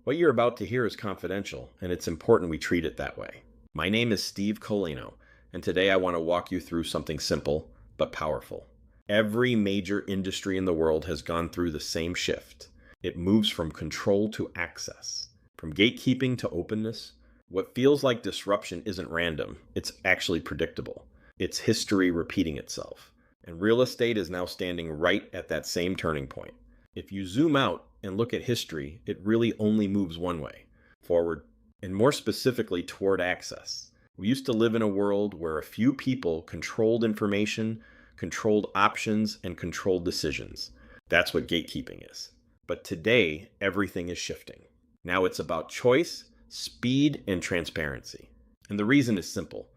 What you're about to hear is confidential, and it's important we treat it that way. My name is Steve Koleno, and today I want to walk you through something simple but powerful. Every major industry in the world has gone through the same shift. It moves from control to access, from gatekeeping to openness. What feels like disruption isn't random, it's actually predictable. It's history repeating itself. And real estate is now standing right at that same turning point. If you zoom out and look at history, it really only moves one way, forward, and more specifically toward access. We used to live in a world where a few people controlled information, controlled options, and controlled decisions. That's what gatekeeping is. But today, everything is shifting. Now it's about choice, speed, and transparency. And the reason is simple.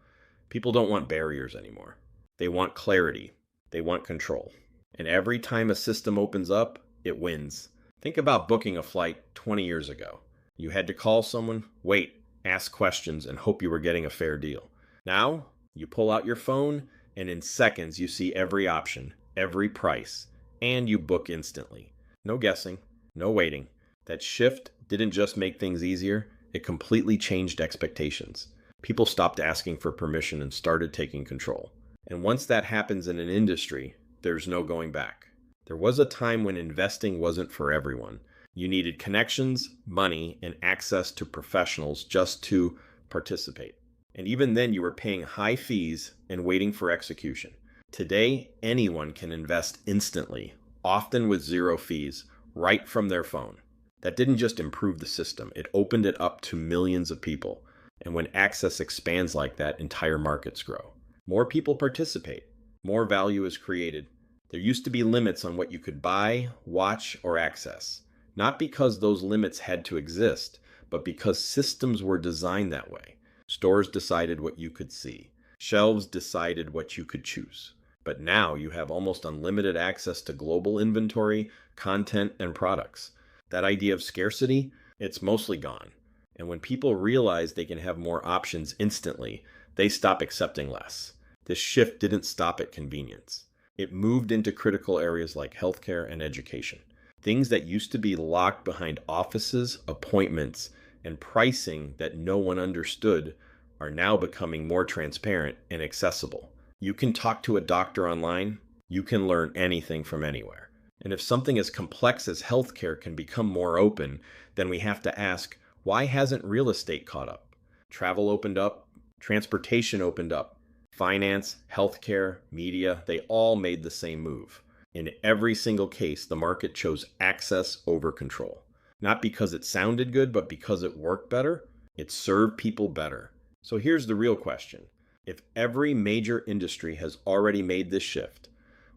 People don't want barriers anymore. They want clarity. They want control. And every time a system opens up, it wins. Think about booking a flight 20 years ago. You had to call someone, wait, ask questions, and hope you were getting a fair deal. Now, you pull out your phone, and in seconds you see every option, every price, and you book instantly. No guessing, no waiting. That shift didn't just make things easier, it completely changed expectations. People stopped asking for permission and started taking control. And once that happens in an industry, there's no going back. There was a time when investing wasn't for everyone. You needed connections, money, and access to professionals just to participate. And even then, you were paying high fees and waiting for execution. Today, anyone can invest instantly, often with zero fees, right from their phone. That didn't just improve the system, it opened it up to millions of people. And when access expands like that, entire markets grow. More people participate, more value is created. There used to be limits on what you could buy, watch, or access. Not because those limits had to exist, but because systems were designed that way. Stores decided what you could see. Shelves decided what you could choose. But now you have almost unlimited access to global inventory, content, and products. That idea of scarcity, it's mostly gone. And when people realize they can have more options instantly, they stop accepting less. This shift didn't stop at convenience. It moved into critical areas like healthcare and education. Things that used to be locked behind offices, appointments, and pricing that no one understood are now becoming more transparent and accessible. You can talk to a doctor online. You can learn anything from anywhere. And if something as complex as healthcare can become more open, then we have to ask, why hasn't real estate caught up? Travel opened up, transportation opened up, finance, healthcare, media, they all made the same move. In every single case, the market chose access over control. Not because it sounded good, but because it worked better, it served people better. So here's the real question. If every major industry has already made this shift,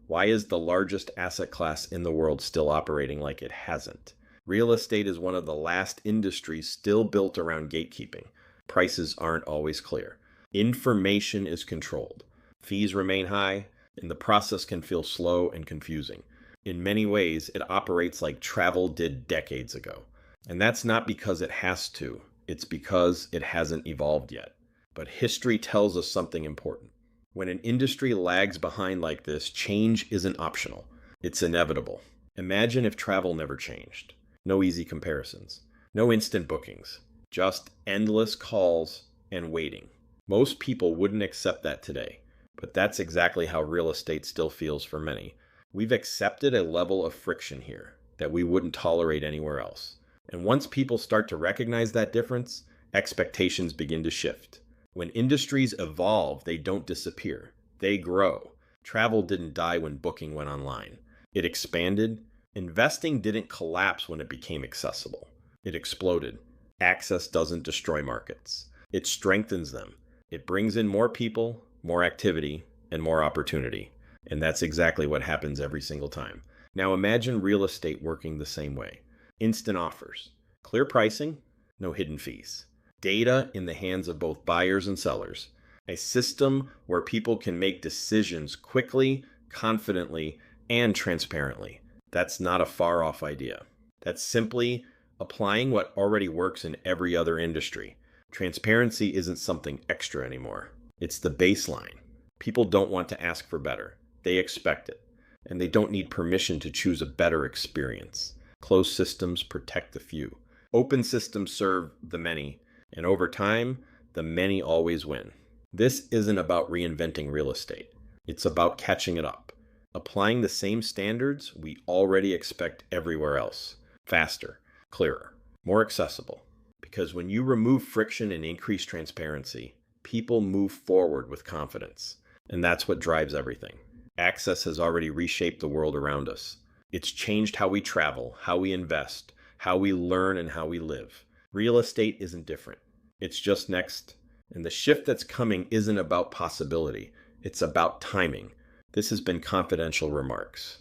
why is the largest asset class in the world still operating like it hasn't? Real estate is one of the last industries still built around gatekeeping. Prices aren't always clear. Information is controlled. Fees remain high, and the process can feel slow and confusing. In many ways, it operates like travel did decades ago. And that's not because it has to, it's because it hasn't evolved yet. But history tells us something important. When an industry lags behind like this, change isn't optional. It's inevitable. Imagine if travel never changed. No easy comparisons. No instant bookings. Just endless calls and waiting. Most people wouldn't accept that today. But that's exactly how real estate still feels for many. We've accepted a level of friction here that we wouldn't tolerate anywhere else. And once people start to recognize that difference, expectations begin to shift. When industries evolve, they don't disappear. They grow. Travel didn't die when booking went online. It expanded. Investing didn't collapse when it became accessible. It exploded. Access doesn't destroy markets. It strengthens them. It brings in more people, more activity, and more opportunity. And that's exactly what happens every single time. Now imagine real estate working the same way. Instant offers. Clear pricing, no hidden fees. Data in the hands of both buyers and sellers. A system where people can make decisions quickly, confidently, and transparently. That's not a far-off idea. That's simply applying what already works in every other industry. Transparency isn't something extra anymore. It's the baseline. People don't want to ask for better. They expect it. And they don't need permission to choose a better experience. Closed systems protect the few. Open systems serve the many, and over time, the many always win. This isn't about reinventing real estate. It's about catching it up, applying the same standards we already expect everywhere else. Faster, clearer, more accessible. Because when you remove friction and increase transparency, people move forward with confidence. And that's what drives everything. Access has already reshaped the world around us. It's changed how we travel, how we invest, how we learn, and how we live. Real estate isn't different. It's just next. And the shift that's coming isn't about possibility. It's about timing. This has been Confidential Remarks.